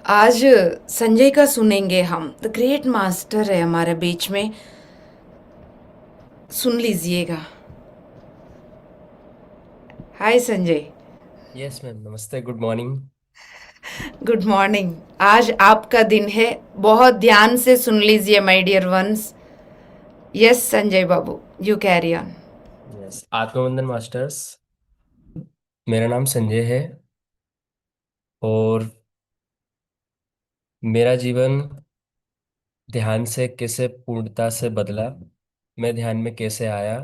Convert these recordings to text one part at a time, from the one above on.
आज संजय का सुनेंगे हम। द ग्रेट मास्टर है हमारे बीच में। सुन लीजिएगा। हाय संजय। यस मैम, नमस्ते, गुड मॉर्निंग। Good morning. आज आपका दिन है। बहुत ध्यान से सुन लीजिए my dear ones. Yes Sanjay बाबू, you carry on. Yes, Atmavandan masters. मेरा नाम संजय है और मेरा जीवन ध्यान से कैसे पूर्णता से बदला, मैं ध्यान में कैसे आया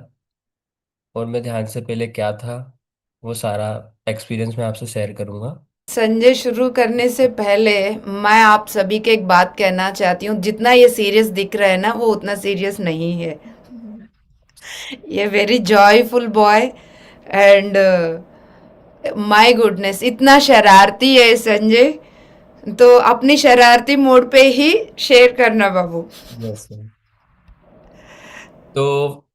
और मैं ध्यान से पहले क्या था, वो सारा एक्सपीरियंस मैं आपसे शेयर करूंगा। संजय, शुरू करने से पहले मैं आप सभी के एक बात कहना चाहती हूँ। जितना ये सीरियस दिख रहा है ना, वो उतना सीरियस नहीं है। ये very joyful boy and my goodness, इतना शरारती है संजय। तो अपनी शरारती मोड पे ही शेयर करना बाबू। Yes ma'am. तो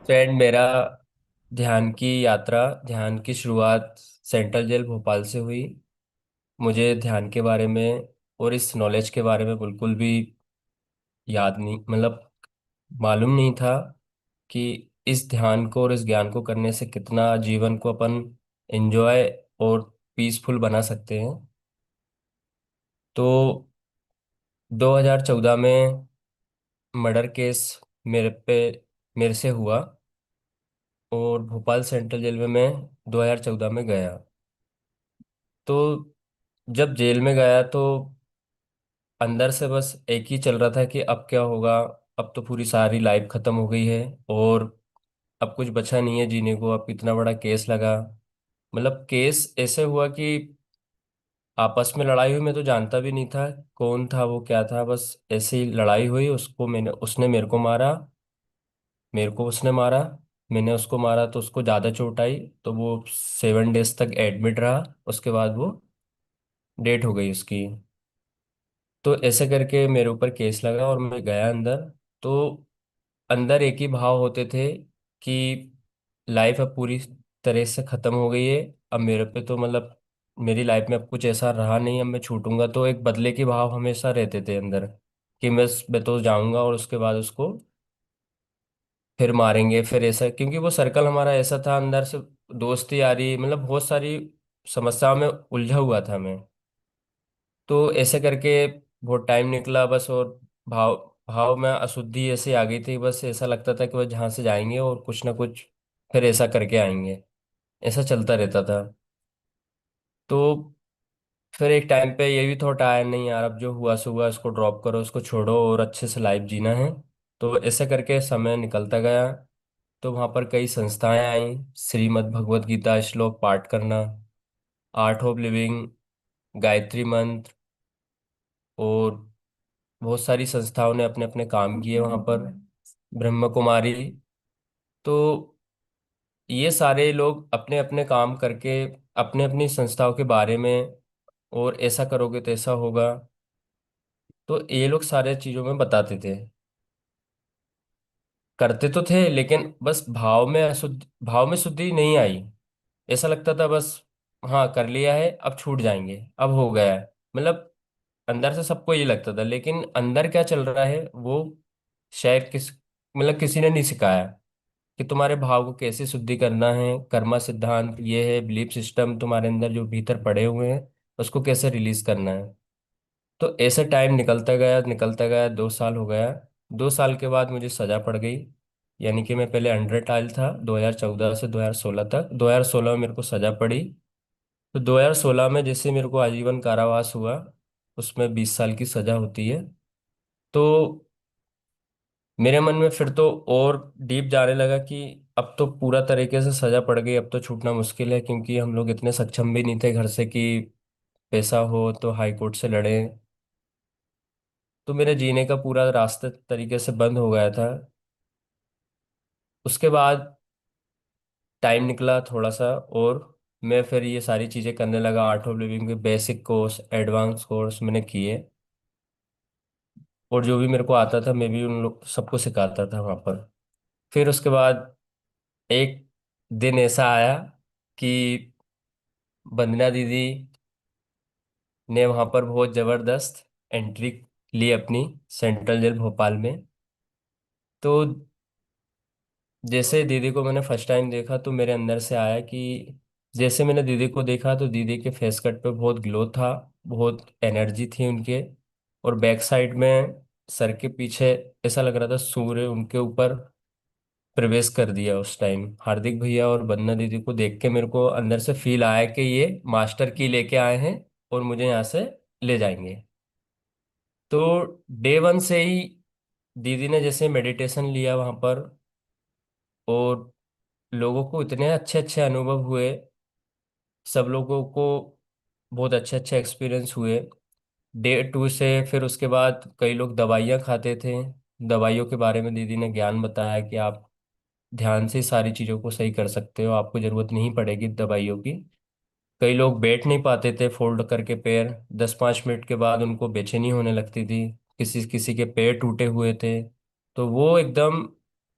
फ्रेंड, मेरा ध्यान की यात्रा, ध्यान की शुरुआत सेंट्रल जेल भोपाल से हुई। मुझे ध्यान के बारे में और इस नॉलेज के बारे में बिल्कुल भी याद नहीं, मतलब मालूम नहीं था कि इस ध्यान को और इस ज्ञान को करने से कितना जीवन को अपन एंजॉय और पीसफुल बना सकते हैं। तो 2014 में मर्डर केस मेरे पे मेरे से हुआ और भोपाल सेंट्रल जेल में मैं 2014 में गया। तो जब जेल में गया तो अंदर से बस एक ही चल रहा था कि अब क्या होगा। अब तो पूरी सारी लाइफ खत्म हो गई है और अब कुछ बचा नहीं है जीने को। अब इतना बड़ा केस लगा, मतलब केस ऐसे हुआ कि आपस में लड़ाई हुई। मैं तो जानता भी नहीं था कौन था वो, क्या था, बस ऐसे ही लड़ाई हुई। उसने मेरे को मारा, मेरे को उसने मारा, मैंने उसको मारा तो उसको ज़्यादा चोट आई। तो वो 7 डेज तक एडमिट रहा। उसके बाद वो डेट हो गई उसकी। तो ऐसे करके मेरे ऊपर केस लगा और मैं गया अंदर। तो अंदर एक ही भाव होते थे कि लाइफ अब पूरी तरह से खत्म हो गई है। अब मेरे पे तो मतलब मेरी लाइफ में अब कुछ ऐसा रहा नहीं, अब मैं छूटूंगा। तो एक बदले के भाव हमेशा रहते थे अंदर कि मैं तो जाऊंगा और उसके बाद उसको फिर मारेंगे, फिर ऐसा, क्योंकि वो सर्कल हमारा ऐसा था अंदर से। दोस्ती यारी, मतलब बहुत सारी समस्याओं में उलझा हुआ था मैं। तो ऐसे करके बहुत टाइम निकला बस। और भाव भाव में अशुद्धि ऐसे आ गई थी। बस ऐसा लगता था कि बस जहाँ से जाएंगे और कुछ ना कुछ फिर ऐसा करके आएंगे। ऐसा चलता रहता था। तो फिर एक टाइम पे ये भी थॉट आया, नहीं यार, अब जो हुआ सो हुआ, इसको ड्रॉप करो, इसको छोड़ो और अच्छे से लाइफ जीना है। तो ऐसे करके समय निकलता गया। तो वहाँ पर कई संस्थाएं आई, श्रीमद् भगवत गीता श्लोक पाठ करना, आर्ट ऑफ लिविंग, गायत्री मंत्र, और बहुत सारी संस्थाओं ने अपने अपने काम किए वहाँ पर, ब्रह्म कुमारी। तो ये सारे लोग अपने अपने काम करके अपने अपनी संस्थाओं के बारे में, और ऐसा करोगे तो ऐसा होगा, तो ये लोग सारे चीज़ों में बताते थे। करते तो थे लेकिन बस भाव में शुद्धि नहीं आई। ऐसा लगता था बस, हाँ कर लिया है, अब छूट जाएंगे, अब हो गया है, मतलब अंदर से सबको ये लगता था। लेकिन अंदर क्या चल रहा है वो शायद मतलब किसी ने नहीं सिखाया कि तुम्हारे भाव को कैसे शुद्धि करना है। कर्मा सिद्धांत ये है, बिलीफ सिस्टम तुम्हारे अंदर जो भीतर पड़े हुए हैं उसको कैसे रिलीज करना है। तो ऐसे टाइम निकलता गया, निकलता गया, 2 साल हो गया। 2 साल के बाद मुझे सजा पड़ गई। यानी कि मैं पहले अंडर ट्रायल था 2014 से 2016 तक। 2016 में मेरे को सजा पड़ी। तो 2016 में जैसे मेरे को आजीवन कारावास हुआ, उसमें 20 साल की सजा होती है। तो मेरे मन में फिर तो और डीप जाने लगा कि अब तो पूरा तरीके से सजा पड़ गई, अब तो छूटना मुश्किल है, क्योंकि हम लोग इतने सक्षम भी नहीं थे घर से कि पैसा हो तो हाई कोर्ट से लड़े। तो मेरे जीने का पूरा रास्ता तरीके से बंद हो गया था। उसके बाद टाइम निकला थोड़ा सा, और मैं फिर ये सारी चीज़ें करने लगा। आर्ट ऑफ लिविंग के बेसिक कोर्स, एडवांस कोर्स मैंने किए, और जो भी मेरे को आता था मैं भी उन लोग सबको सिखाता था वहाँ पर। फिर उसके बाद एक दिन ऐसा आया कि वंदना दीदी ने वहाँ पर बहुत ज़बरदस्त एंट्री ली अपनी सेंट्रल जेल भोपाल में। तो जैसे दीदी को मैंने फर्स्ट टाइम देखा तो मेरे अंदर से आया कि जैसे मैंने दीदी को देखा तो दीदी के फेस कट पे बहुत ग्लो था, बहुत एनर्जी थी उनके। और बैक साइड में सर के पीछे ऐसा लग रहा था सूर्य उनके ऊपर प्रवेश कर दिया उस टाइम। हार्दिक भैया और वंदना दीदी को देख के मेरे को अंदर से फील आया कि ये मास्टर की लेके आए हैं और मुझे यहाँ से ले जाएंगे। तो डे वन से ही दीदी ने जैसे मेडिटेशन लिया वहाँ पर, और लोगों को इतने अच्छे अच्छे अनुभव हुए, सब लोगों को बहुत अच्छे अच्छे एक्सपीरियंस हुए। डे टू से फिर उसके बाद कई लोग दवाइयाँ खाते थे। दवाइयों के बारे में दीदी ने ज्ञान बताया कि आप ध्यान से सारी चीज़ों को सही कर सकते हो, आपको ज़रूरत नहीं पड़ेगी दवाइयों की। कई लोग बैठ नहीं पाते थे फोल्ड करके पैर, 10-5 मिनट के बाद उनको बेचैनी होने लगती थी। किसी किसी के पैर टूटे हुए थे, तो वो एकदम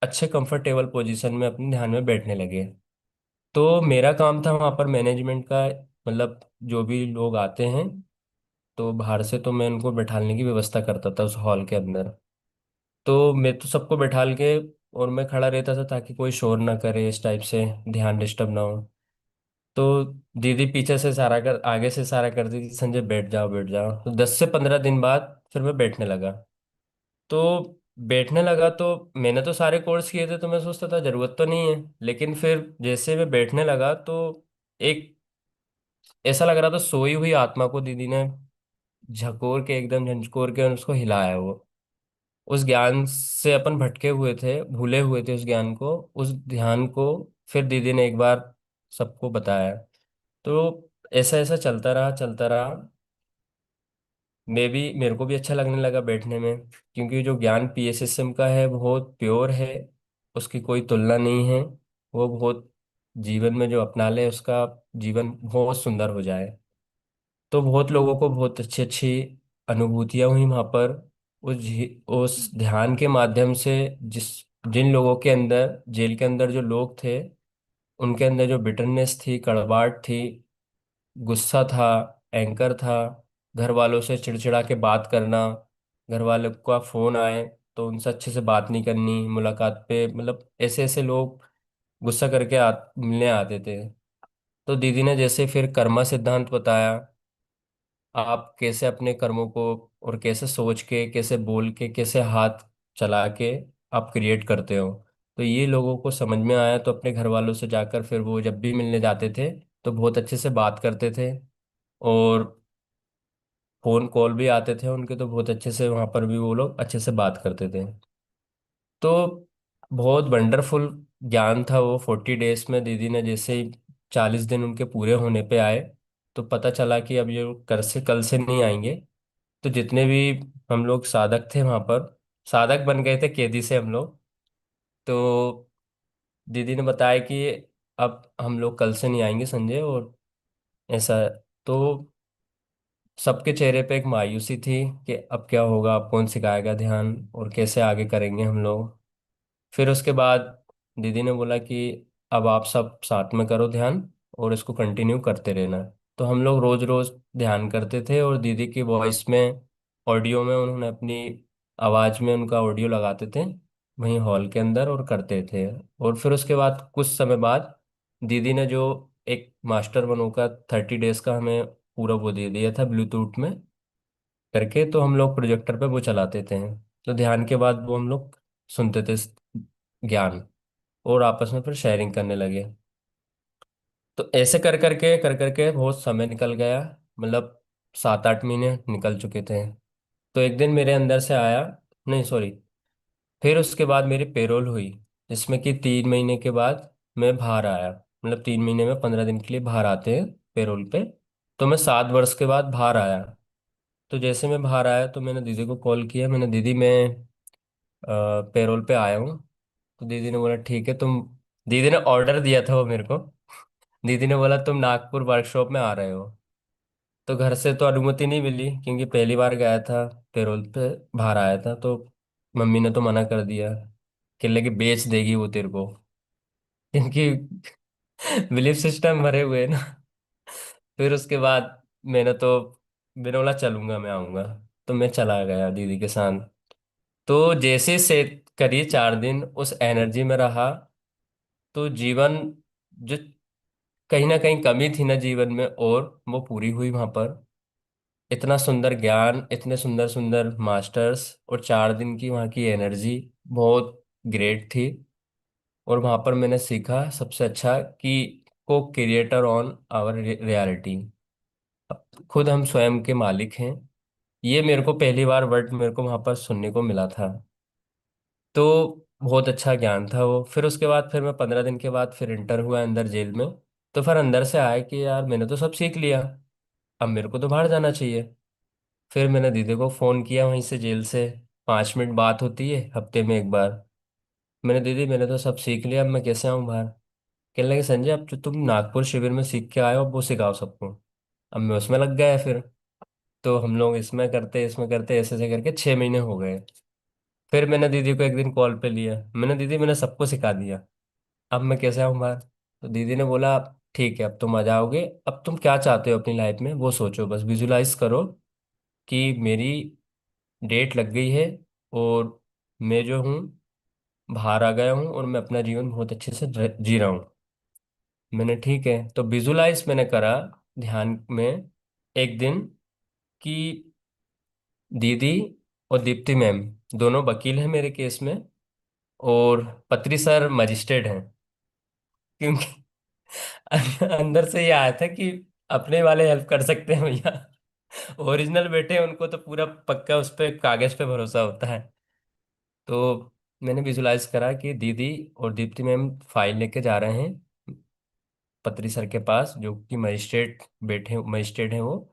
अच्छे कंफर्टेबल पोजीशन में अपने ध्यान में बैठने लगे। तो मेरा काम था वहाँ पर मैनेजमेंट का, मतलब जो भी लोग आते हैं तो बाहर से, तो मैं उनको बैठालने की व्यवस्था करता था उस हॉल के अंदर। तो मैं तो सबको बैठाल के और मैं खड़ा रहता था ताकि कोई शोर ना करे, इस टाइप से ध्यान डिस्टर्ब ना हो। तो दीदी पीछे से सारा कर, आगे से सारा करती थी, संजय बैठ जाओ बैठ जाओ। तो 10 से 15 दिन बाद फिर मैं बैठने लगा। तो बैठने लगा तो मैंने तो सारे कोर्स किए थे तो मैं सोचता था जरूरत तो नहीं है, लेकिन फिर जैसे मैं बैठने लगा तो एक ऐसा लग रहा था सोई हुई आत्मा को दीदी ने झकोर के, एकदम झंझकोर के उसको हिलाया। वो उस ज्ञान से अपन भटके हुए थे, भूले हुए थे उस ज्ञान को, उस ध्यान को फिर दीदी ने एक बार सबको बताया। तो ऐसा ऐसा चलता रहा चलता रहा। मेरे को भी अच्छा लगने लगा बैठने में, क्योंकि जो ज्ञान पीएसएसएम का है वो बहुत प्योर है, उसकी कोई तुलना नहीं है। वो बहुत जीवन में जो अपना ले उसका जीवन बहुत सुंदर हो जाए। तो बहुत लोगों को बहुत अच्छी अच्छी अनुभूतियां हुई वहाँ पर। उस ध्यान के माध्यम से जिस जिन लोगों के अंदर, जेल के अंदर जो लोग थे, उनके अंदर जो बिटरनेस थी, कड़वाहट थी, गुस्सा था, एंकर था, घर वालों से चिड़चिड़ा के बात करना, घर वालों का फोन आए तो उनसे अच्छे से बात नहीं करनी, मुलाकात पे मतलब ऐसे ऐसे लोग गुस्सा करके मिलने आते थे। तो दीदी ने जैसे फिर कर्मा सिद्धांत बताया, आप कैसे अपने कर्मों को और कैसे सोच के, कैसे बोल के, कैसे हाथ चला के आप क्रिएट करते हो। तो ये लोगों को समझ में आया, तो अपने घर वालों से जाकर फिर वो जब भी मिलने जाते थे तो बहुत अच्छे से बात करते थे। और फोन कॉल भी आते थे उनके तो बहुत अच्छे से वहाँ पर भी वो लोग अच्छे से बात करते थे। तो बहुत वंडरफुल ज्ञान था वो। 40 डेज में दीदी ने जैसे ही 40 दिन उनके पूरे होने पे आए, तो पता चला कि अब ये कल से नहीं आएंगे। तो जितने भी हम लोग साधक थे वहाँ पर, साधक बन गए थे कैदी से हम लोग। तो दीदी ने बताया कि अब हम लोग कल से नहीं आएंगे संजय, और ऐसा। तो सबके चेहरे पे एक मायूसी थी कि अब क्या होगा, अब कौन सिखाएगा ध्यान और कैसे आगे करेंगे हम लोग। फिर उसके बाद दीदी ने बोला कि अब आप सब साथ में करो ध्यान और इसको कंटिन्यू करते रहना। तो हम लोग रोज रोज ध्यान करते थे, और दीदी की वॉइस में, ऑडियो में, उन्होंने अपनी आवाज़ में उनका ऑडियो लगाते थे वहीं हॉल के अंदर और करते थे। और फिर उसके बाद कुछ समय बाद दीदी ने जो एक मास्टर बनो का 30 डेज का हमें पूरा वो दे दिया था ब्लूटूथ में करके, तो हम लोग प्रोजेक्टर पे वो चलाते थे। तो ध्यान के बाद वो हम लोग सुनते थे ज्ञान, और आपस में फिर शेयरिंग करने लगे। तो ऐसे कर करके बहुत समय निकल गया, मतलब 7-8 महीने निकल चुके थे। तो एक दिन मेरे अंदर से आया, नहीं सॉरी, फिर उसके बाद मेरी पेरोल हुई, जिसमें कि 3 महीने के बाद मैं बाहर आया। मतलब 3 महीने में 15 दिन के लिए बाहर आते हैं पेरोल पे। तो मैं 7 वर्ष के बाद बाहर आया। तो जैसे मैं बाहर आया तो मैंने दीदी को कॉल किया, मैंने दीदी मैं पेरोल पे आया हूँ। तो दीदी ने बोला ठीक है तुम, दीदी ने ऑर्डर दिया था वो मेरे को। दीदी ने बोला तुम नागपुर वर्कशॉप में आ रहे हो। तो घर से तो अनुमति नहीं मिली, क्योंकि पहली बार गया था पेरोल पे, बाहर आया था। तो मम्मी ने तो मना कर दिया, कहने लगी बेच देगी वो तेरे को, क्योंकि बिलीफ सिस्टम भरे हुए हैं ना। फिर उसके बाद मैंने तो मैंने बोला चलूंगा, मैं आऊंगा। तो मैं चला गया दीदी के साथ। तो जैसे से करिए 4 दिन उस एनर्जी में रहा, तो जीवन जो कहीं ना कहीं कमी थी ना जीवन में, और वो पूरी हुई वहां पर। इतना सुंदर ज्ञान, इतने सुंदर सुंदर मास्टर्स, और 4 दिन की वहाँ की एनर्जी बहुत ग्रेट थी। और वहां पर मैंने सीखा सबसे अच्छा कि को क्रिएटर ऑन आवर रियलिटी, खुद हम स्वयं के मालिक हैं। ये मेरे को पहली बार वर्ड मेरे को वहां पर सुनने को मिला था। तो बहुत अच्छा ज्ञान था वो। फिर उसके बाद फिर मैं 15 दिन के बाद फिर इंटर हुआ अंदर जेल में। तो फिर अंदर से आया कि यार मैंने तो सब सीख लिया, अब मेरे को तो बाहर जाना चाहिए। फिर मैंने दीदी को फ़ोन किया वहीं से, जेल से। 5 मिनट बात होती है हफ्ते में एक बार। मैंने, दीदी मैंने तो सब सीख लिया, अब मैं कैसे आऊँ बाहर? कहने लगे, संजय अब जो तुम नागपुर शिविर में सीख के आए हो, अब वो सिखाओ सबको। अब मैं उसमें लग गया फिर। तो हम लोग इसमें करते ऐसे ऐसे करके 6 महीने हो गए। फिर मैंने दीदी को एक दिन कॉल पे लिया, मैंने, दीदी मैंने सबको सिखा दिया, अब मैं कैसे आऊँ बाहर? तो दीदी ने बोला, ठीक है अब तुम आ जाओगे, अब तुम क्या चाहते हो अपनी लाइफ में वो सोचो, बस विजुलाइज करो कि मेरी डेट लग गई है, और मैं जो हूँ बाहर आ गया हूँ, और मैं अपना जीवन बहुत अच्छे से जी रहा हूँ। मैंने, ठीक है। तो विजुलाइज मैंने करा ध्यान में एक दिन कि दीदी और दीप्ति मैम दोनों वकील हैं मेरे केस में, और पत्री सर मजिस्ट्रेट हैं। क्योंकि अंदर से ये आया था कि अपने वाले हेल्प कर सकते हैं भैया, ओरिजिनल बेटे हैं, उनको तो पूरा पक्का उस पे कागज पे भरोसा होता है। तो मैंने विजुलाइज करा कि दीदी और दीप्ति मैम फाइल लेके जा रहे हैं पत्री सर के पास, जो कि मजिस्ट्रेट हैं वो।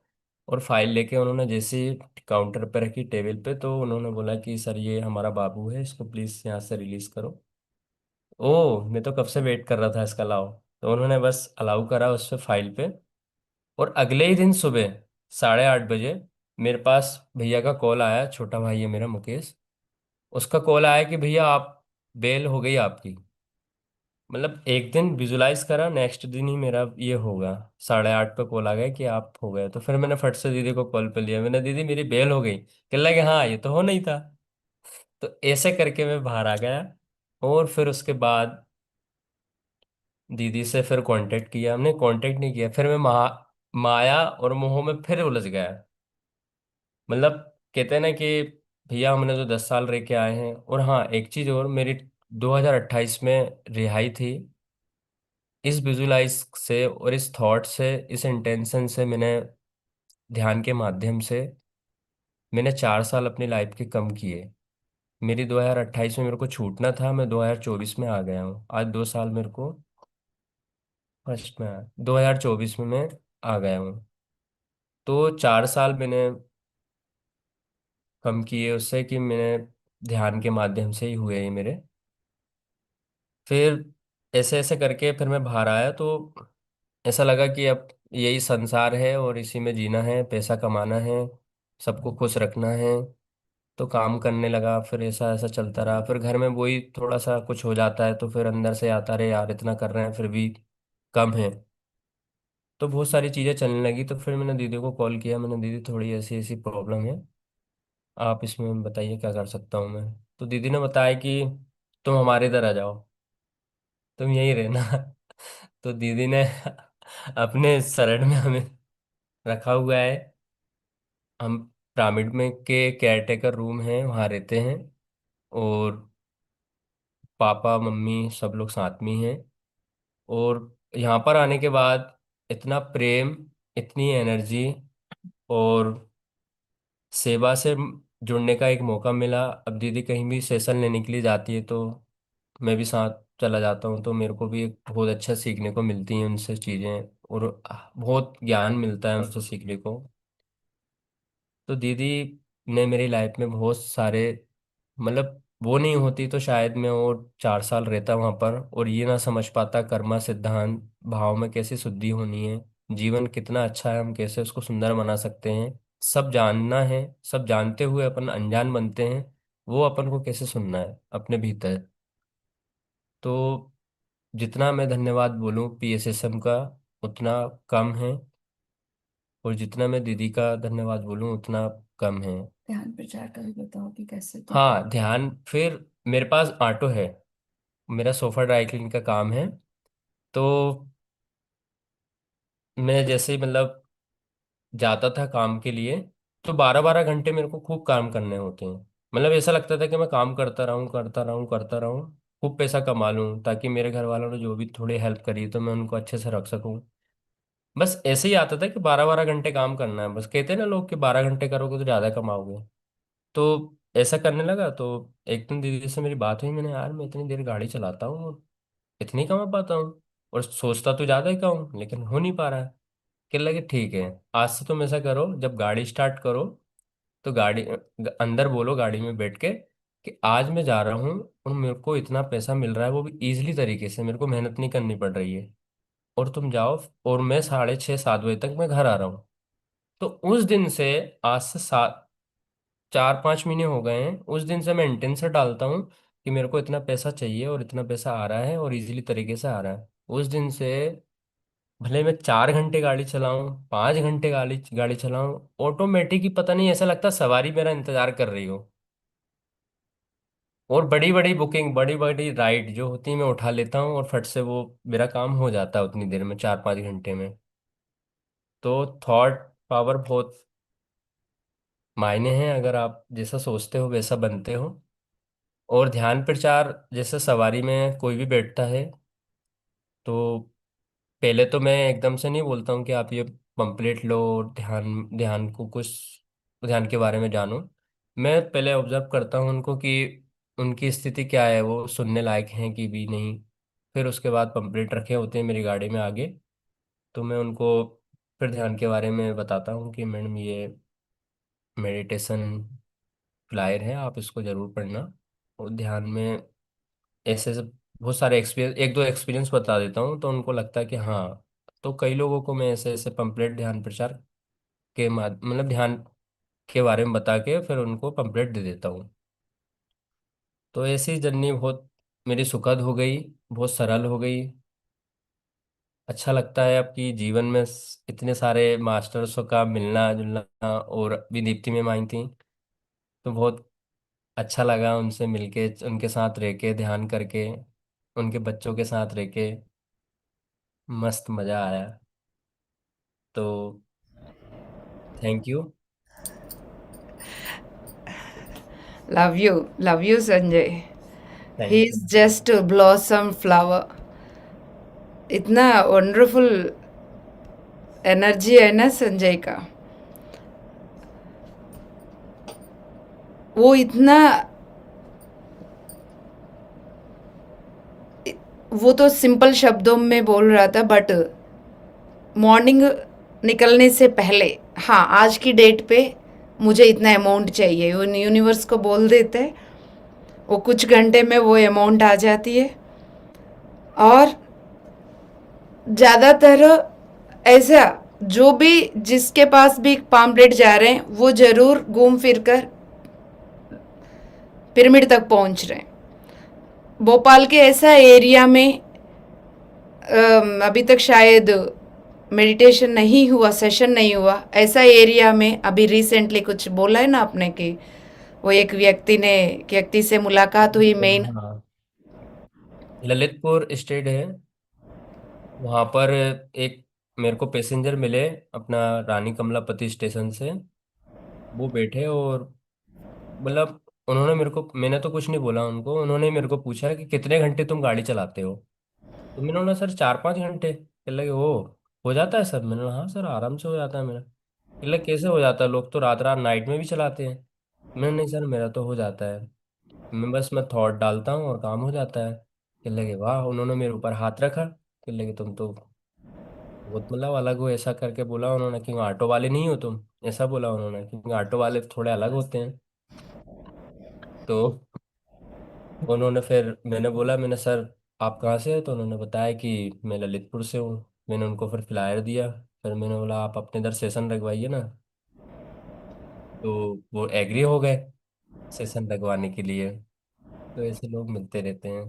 और फाइल लेके उन्होंने जैसे काउंटर पे रखी टेबल पे, तो उन्होंने बोला कि सर ये हमारा बाबू है, इसको प्लीज यहाँ से रिलीज करो। ओ, मैं तो कब से वेट कर रहा था इसका, लाओ। तो उन्होंने बस अलाउ करा उस पे फाइल पे। और अगले ही दिन सुबह 8:30 बजे मेरे पास भैया का कॉल आया, छोटा भाई है मेरा मुकेश। उसका कॉल आया कि भैया आप, बेल हो गई आपकी। मतलब एक दिन विजुलाइज करा, नेक्स्ट दिन ही मेरा ये होगा। 8:30 पे कॉल आ गया कि आप हो गए। तो फिर मैंने फट से दीदी को कॉल पे लिया, मैंने, दीदी मेरी बेल हो गई। कहने लगे, हाँ ये तो हो नहीं था। तो ऐसे करके मैं बाहर आ गया। और फिर उसके बाद दीदी से फिर कांटेक्ट किया, हमने कांटेक्ट नहीं किया, फिर मैं माया और मोह में फिर उलझ गया। मतलब कहते हैं ना कि भैया हमने तो 10 साल रह के आए हैं। और हाँ, एक चीज़ और, मेरी 2028 में रिहाई थी। इस विजुलाइज से और इस थॉट से, इस इंटेंशन से, मैंने ध्यान के माध्यम से मैंने 4 साल अपनी लाइफ के कम किए। मेरी 2028 में मेरे को छूटना था, मैं 2024 में आ गया हूँ। आज 2 साल मेरे को, फर्स्ट में आया 2024 में मैं आ गया हूँ। तो 4 साल मैंने कम किए उससे, कि मैंने ध्यान के माध्यम से ही हुए ये मेरे। फिर ऐसे ऐसे करके फिर मैं बाहर आया, तो ऐसा लगा कि अब यही संसार है और इसी में जीना है, पैसा कमाना है, सबको खुश रखना है। तो काम करने लगा, फिर ऐसा ऐसा चलता रहा। फिर घर में वही थोड़ा सा कुछ हो जाता है, तो फिर अंदर से आता रहे यार इतना कर रहे हैं फिर भी कम है। तो बहुत सारी चीज़ें चलने लगी। तो फिर मैंने दीदी को कॉल किया, मैंने, दीदी थोड़ी ऐसी ऐसी प्रॉब्लम है, आप इसमें बताइए क्या कर सकता हूँ मैं। तो दीदी ने बताया कि तुम हमारे इधर आ जाओ, तुम यहीं रहना। तो दीदी ने अपने शरण में हमें रखा हुआ है। हम पिरामिड में के केयरटेकर रूम है, वहाँ रहते हैं। और पापा मम्मी सब लोग साथ में ही हैं। और यहाँ पर आने के बाद इतना प्रेम, इतनी एनर्जी, और सेवा से जुड़ने का एक मौका मिला। अब दीदी कहीं भी सेशन लेने के लिए जाती है, तो मैं भी साथ चला जाता हूँ। तो मेरे को भी एक बहुत अच्छा सीखने को मिलती हैं उनसे चीज़ें, और बहुत ज्ञान मिलता है उनसे सीखने को। तो दीदी ने मेरी लाइफ में बहुत सारे, मतलब वो नहीं होती तो शायद मैं और 4 साल रहता वहां पर, और ये ना समझ पाता कर्मा सिद्धांत, भाव में कैसे शुद्धि होनी है, जीवन कितना अच्छा है, हम कैसे उसको सुंदर बना सकते हैं। सब जानना है, सब जानते हुए अपन अनजान बनते हैं, वो अपन को कैसे सुनना है अपने भीतर। तो जितना मैं धन्यवाद बोलूं पीएसएसएम का, उतना कम है। और जितना मैं दीदी का धन्यवाद बोलूं उतना कम है। ध्यान प्रचार का भी बताओ कि कैसे तुम। हाँ, ध्यान फिर मेरे पास ऑटो है, मेरा सोफा ड्राई क्लीन का काम है। तो मैं जैसे ही मतलब जाता था काम के लिए, तो 12 12 घंटे मेरे को खूब काम करने होते हैं। मतलब ऐसा लगता था कि मैं काम करता रहूं करता रहूं करता रहूं, खूब पैसा कमा लूं, ताकि मेरे घर वालों ने जो भी थोड़ी हेल्प करी तो मैं उनको अच्छे से रख सकूं। बस ऐसे ही आता था कि 12 12 घंटे काम करना है, बस कहते हैं ना लोग कि 12 घंटे करोगे तो ज़्यादा कमाओगे। तो ऐसा करने लगा। तो एक दिन दीदी से मेरी बात हुई, मैंने यार मैं इतनी देर गाड़ी चलाता हूँ और इतनी कमा पाता हूँ, और सोचता तो ज़्यादा ही का हूँ लेकिन हो नहीं पा रहा है। कहने लगे ठीक है, आज से तुम ऐसा करो, जब गाड़ी स्टार्ट करो तो गाड़ी अंदर बोलो गाड़ी में बैठ के कि आज मैं जा रहा हूँ और मेरे को इतना पैसा मिल रहा है, वो भी इजीली तरीके से, मेरे को मेहनत नहीं करनी पड़ रही है, और तुम जाओ, और मैं 6:30 7 बजे तक मैं घर आ रहा हूँ। तो उस दिन से, आज से 4 5 महीने हो गए हैं, उस दिन से मैं इंटेंशन डालता हूँ कि मेरे को इतना पैसा चाहिए और इतना पैसा आ रहा है और इजीली तरीके से आ रहा है। उस दिन से भले मैं 4 घंटे गाड़ी चलाऊं, 5 घंटे गाड़ी गाड़ी चलाऊं, ऑटोमेटिक ही पता नहीं ऐसा लगता सवारी मेरा इंतजार कर रही हो। और बड़ी बड़ी बुकिंग, बड़ी बड़ी राइड जो होती है मैं उठा लेता हूँ और फट से वो मेरा काम हो जाता है उतनी देर में, 4 5 घंटे में। तो थॉट पावर बहुत मायने हैं, अगर आप जैसा सोचते हो वैसा बनते हो। और ध्यान प्रचार जैसे सवारी में कोई भी बैठता है, तो पहले तो मैं एकदम से नहीं बोलता हूँ कि आप ये पंपलेट लो और ध्यान ध्यान को कुछ ध्यान के बारे में जानो। मैं पहले ऑब्जर्व करता हूँ उनको कि उनकी स्थिति क्या है, वो सुनने लायक हैं कि भी नहीं। फिर उसके बाद पंपलेट रखे होते हैं मेरी गाड़ी में आगे, तो मैं उनको फिर ध्यान के बारे में बताता हूँ कि मैडम ये मेडिटेशन फ्लायर है, आप इसको ज़रूर पढ़ना। और ध्यान में ऐसे ऐसे बहुत सारे एक्सपीरियंस, एक दो एक्सपीरियंस बता देता हूँ तो उनको लगता है कि हाँ। तो कई लोगों को मैं ऐसे ऐसे पंपलेट ध्यान प्रचार के मतलब ध्यान के बारे में बता के फिर उनको पंपलेट दे देता हूँ। तो ऐसी जर्नी बहुत मेरी सुखद हो गई, बहुत सरल हो गई। अच्छा लगता है आपकी जीवन में इतने सारे मास्टर्सों का मिलना जुलना, और भी दीप्ति में आई थी, तो बहुत अच्छा लगा उनसे मिलके, उनके साथ रह के ध्यान करके, उनके बच्चों के साथ रह के मस्त मज़ा आया। तो thank you. Love you, Sanjay. He thank is you. just a blossom flower. इतना वंडरफुल एनर्जी है ना संजय का। वो इतना, वो तो सिंपल शब्दों में बोल रहा था, बट मॉर्निंग निकलने से पहले, हाँ आज की डेट पे मुझे इतना अमाउंट चाहिए, यूनिवर्स को बोल देते हैं, वो कुछ घंटे में वो अमाउंट आ जाती है। और ज़्यादातर ऐसा, जो भी जिसके पास भी पामलेट जा रहे हैं वो ज़रूर घूम फिर कर पिरामिड तक पहुंच रहे हैं। भोपाल के ऐसा एरिया में अभी तक शायद मेडिटेशन नहीं हुआ, सेशन नहीं हुआ, ऐसा एरिया में अभी रिसेंटली कुछ बोला है ना आपने कि वो एक व्यक्ति से मुलाकात हुई मेन। हाँ, ललितपुर स्टेट है, वहाँ पर एक मेरे को पैसेंजर मिले अपना, रानी कमलापति स्टेशन से। वो बैठे और मतलब उन्होंने मेरे को, मैंने तो कुछ नहीं बोला उनको, उन्होंने मेरे को पूछा कि कितने घंटे तुम गाड़ी चलाते हो। तो मैंने बोला सर 4 5 घंटे। कह लगे ओ, हो जाता है सर। मैंने बोला हाँ सर, आराम से हो जाता है मेरा। कह लगे कैसे हो जाता है, लोग तो रात रात नाइट में भी चलाते हैं। मैंने नहीं सर, मेरा तो हो जाता है, मैं थॉट डालता हूँ और काम हो जाता है। कह लगे वाह, उन्होंने मेरे ऊपर हाथ रखा, कह लगे तुम तो बहुत मतलब अलग हो, ऐसा करके बोला उन्होंने कि ऑटो वाले नहीं हो तुम, ऐसा बोला उन्होंने, क्योंकि ऑटो वाले थोड़े अलग होते हैं। तो उन्होंने फिर, मैंने बोला, मैंने सर आप कहाँ से हैं, तो उन्होंने बताया कि मैं ललितपुर से हूँ। मैंने उनको फिर फ्लायर दिया। फिर मैंने बोला आप अपने इधर सेशन लगवाइए ना। तो वो एग्री हो गए सेशन लगवाने के लिए। तो ऐसे लोग मिलते रहते हैं।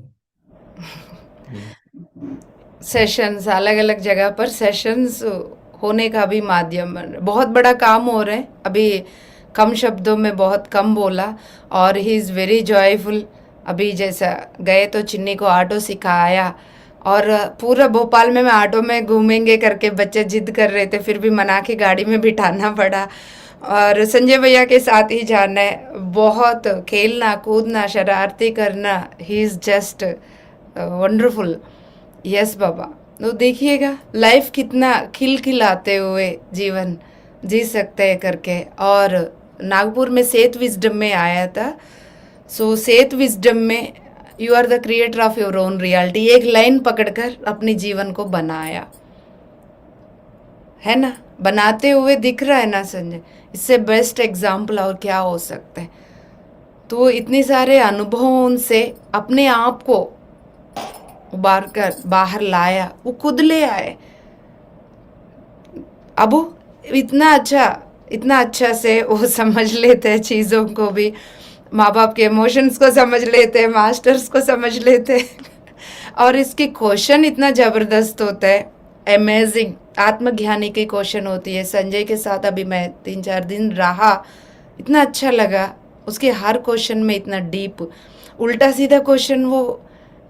हम्म। सेशंस अलग अलग जगह पर सेशंस होने का भी माध्यम बन रहे। बहुत बड़ा काम हो रहा है अभी, कम शब्दों में बहुत कम बोला, और ही इज़ वेरी जॉयफुल। अभी जैसा गए तो चिन्नी को ऑटो सिखाया, और पूरा भोपाल में मैं ऑटो में घूमेंगे करके बच्चे जिद कर रहे थे, फिर भी मना के गाड़ी में बिठाना पड़ा। और संजय भैया के साथ ही जाना है, बहुत खेलना कूदना शरारती करना, he is just wonderful. Yes बाबा। तो देखिएगा लाइफ कितना खिलखिलाते हुए जीवन जी सकते हैं करके। और नागपुर में सेत विजडम में आया था। सो सेत विजडम में you are the creator of your own reality, एक लाइन पकड़कर अपने जीवन को बनाया है ना, बनाते हुए दिख रहा है ना संजय। इससे बेस्ट एग्जाम्पल और क्या हो सकता है। तो इतने सारे अनुभवों से अपने आप को उबार कर बाहर लाया, वो खुद ले आए। अब वो इतना अच्छा से वो समझ लेते हैं चीज़ों को भी, माँ बाप के इमोशंस को समझ लेते हैं, मास्टर्स को समझ लेते हैं। और इसके क्वेश्चन इतना ज़बरदस्त होता है, अमेजिंग आत्मज्ञानी की क्वेश्चन होती है। संजय के साथ अभी मैं 3-4 दिन रहा, इतना अच्छा लगा। उसके हर क्वेश्चन में इतना डीप, उल्टा सीधा क्वेश्चन वो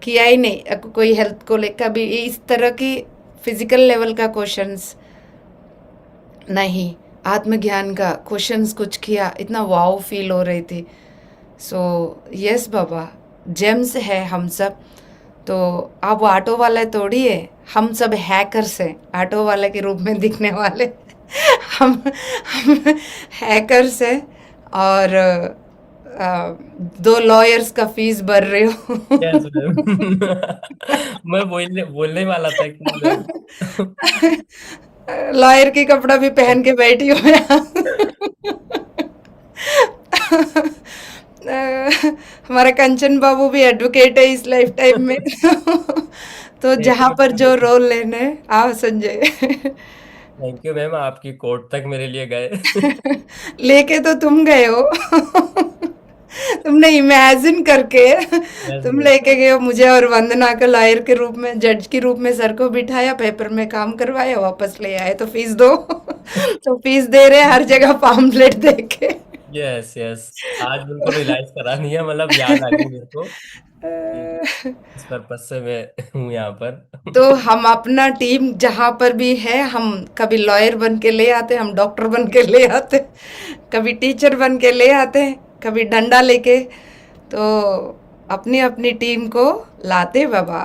किया ही नहीं। कोई हेल्थ को लेकर भी इस तरह की फिजिकल लेवल का क्वेश्चंस नहीं, आत्मज्ञान का क्वेश्चंस कुछ किया, इतना वाव फील हो रही थी। सो यस बाबा, जेम्स है हम सब। तो आप वो ऑटो वाले थोड़ी है, हम सब हैकर्स हैं, ऑटो वाले के रूप में दिखने वाले। हम हैकर्स हैं। और 2 लॉयर्स का फीस भर रहे हो। Yes ma'am. मैं बोलने बोलने वाला था कि मैम। लॉयर की कपड़ा भी पहन के बैठी हूँ मैं। हमारा कंचन बाबू भी एडवोकेट है इस लाइफ टाइम में। तो थैंक जहाँ यू पर जो मैम। रोल लेने हैं, आओ संजय। थैंक यू मैम, आपकी कोर्ट तक मेरे लिए गए। लेके तो तुम गए हो। तुमने इमेजिन करके यस तुम मैम। लेके गए हो मुझे, और वंदना को लॉयर के रूप में, जज के रूप में सर को बिठाया, पेपर में काम करवाया, वापस ले आए। तो फीस दो। तो फीस दे रहे हैं हर जगह पाम्पलेट दे के। यस यस, आज बिल्कुल रियलाइज करा नहीं है, मतलब याद आ गई मेरे को कि इस पर्पज से मैं हूँ यहाँ पर। तो हम अपना टीम जहाँ पर भी है, हम कभी लॉयर बन के ले आते, हम डॉक्टर बन के ले आते, कभी टीचर बन के ले आते, कभी डंडा लेके। तो अपनी अपनी टीम को लाते बाबा।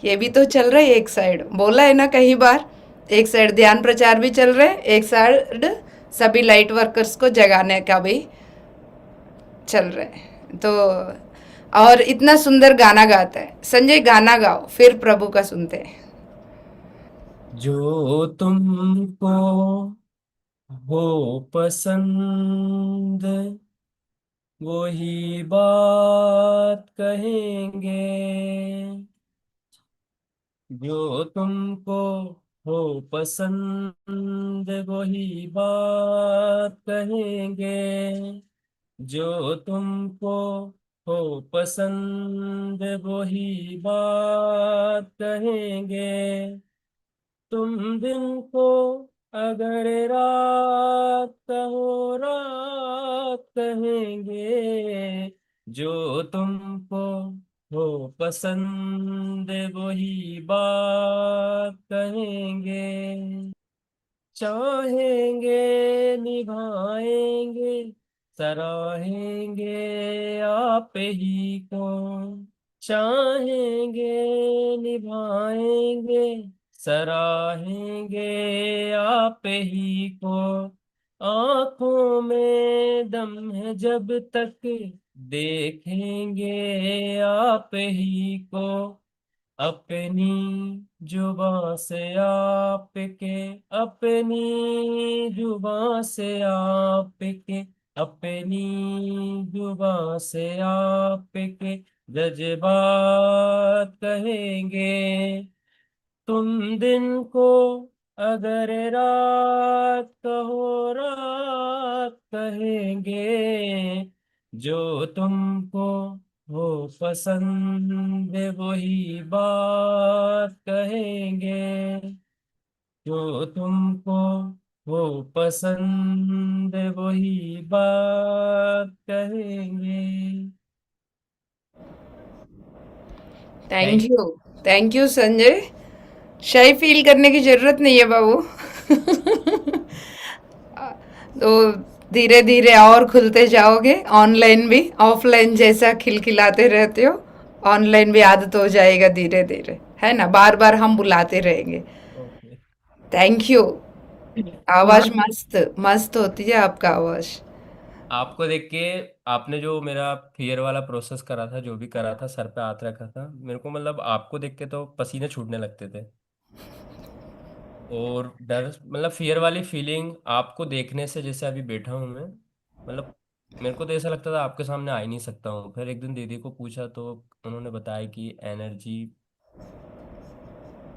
ये भी तो चल रहा है, एक साइड बोला है ना कई बार, एक साइड ध्यान प्रचार भी चल रहा है, एक साइड सभी लाइट वर्कर्स को जगाने का भी चल रहा है। तो और इतना सुंदर गाना गाता है संजय, गाना गाओ फिर प्रभु का सुनते हैं। जो तुमको हो पसंद वही बात कहेंगे, जो तुमको हो पसंद वही बात कहेंगे, जो तुमको हो पसंद वही बात कहेंगे। तुम दिन को अगर रात कहो रात कहेंगे, जो तुमको हो पसंद वही बात कहेंगे। चाहेंगे निभाएंगे सराहेंगे आप ही को, चाहेंगे निभाएंगे सराहेंगे आप ही को। आंखों में दम है जब तक देखेंगे आप ही को, अपनी जुबां से आपके, अपनी जुबां से आपके, अपनी जुबां से आपके जज्बात कहेंगे। तुम दिन को अगर रात कहो रात कहेंगे, जो तुमको हो पसंद वही बात कहेंगे। जो तुमको वो पसंद है वही बात कहेंगे। Thank thank you. Thank you Sanjay. Shy feel करने की जरूरत नहीं है बाबू। तो धीरे धीरे और खुलते जाओगे, ऑनलाइन भी ऑफलाइन जैसा खिलखिलाते रहते हो, ऑनलाइन भी आदत हो जाएगा धीरे धीरे, है ना, बार बार हम बुलाते रहेंगे। ओके। Thank you. आवाज और मस्त मस्त होती है आपका आवाज। आपको देख के, आपने जो मेरा फियर वाला प्रोसेस करा था, जो भी करा था, सर पे हाथ रखा था, मेरे को मतलब आपको देख के तो पसीने छूटने लगते थे। और डर मतलब फियर वाली फीलिंग आपको देखने से, जैसे अभी बैठा हूँ मैं, मतलब मेरे को तो ऐसा लगता था आपके सामने आ ही नहीं सकता हूँ। फिर एक दिन दीदी को पूछा तो उन्होंने बताया कि एनर्जी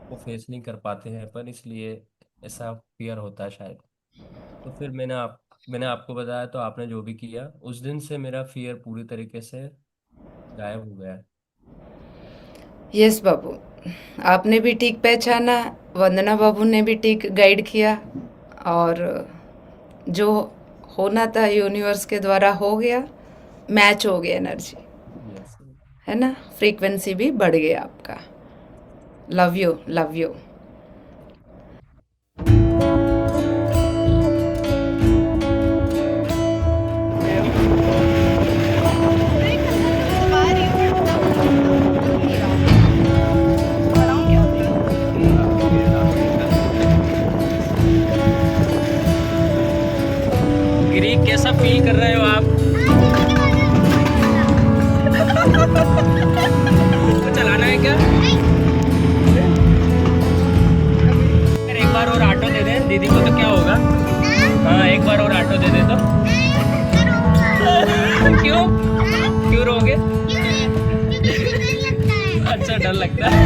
को फेस नहीं कर पाते हैं पर, इसलिए ऐसा फियर होता है शायद। तो फिर मैंने आपको बताया, तो आपने जो भी किया, उस दिन से मेरा फियर पूरी तरीके से गायब हो गया है। यस बाबू, आपने भी ठीक पहचाना, वंदना बाबू ने भी ठीक गाइड किया, और जो होना था यूनिवर्स के द्वारा हो गया, मैच हो गया एनर्जी, यस। है ना, फ्रीक्वेंसी भी बढ़ गया आपका। Love you, love you. Giri, कैसा फील कर रहे हो आप? तुमको चलाना है क्या? यार एक बार और ऑटो दे दे दीदी को तो क्या होगा। हाँ, एक बार और ऑटो दे दे तो। क्यों? क्यों रोगे? अच्छा, डर लगता है।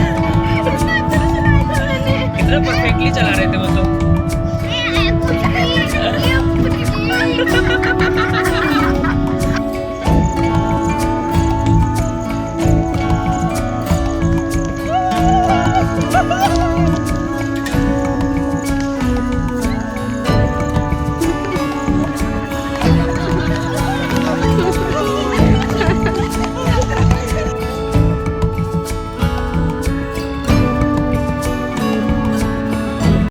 कितना परफेक्टली चला रहे थे वो तो।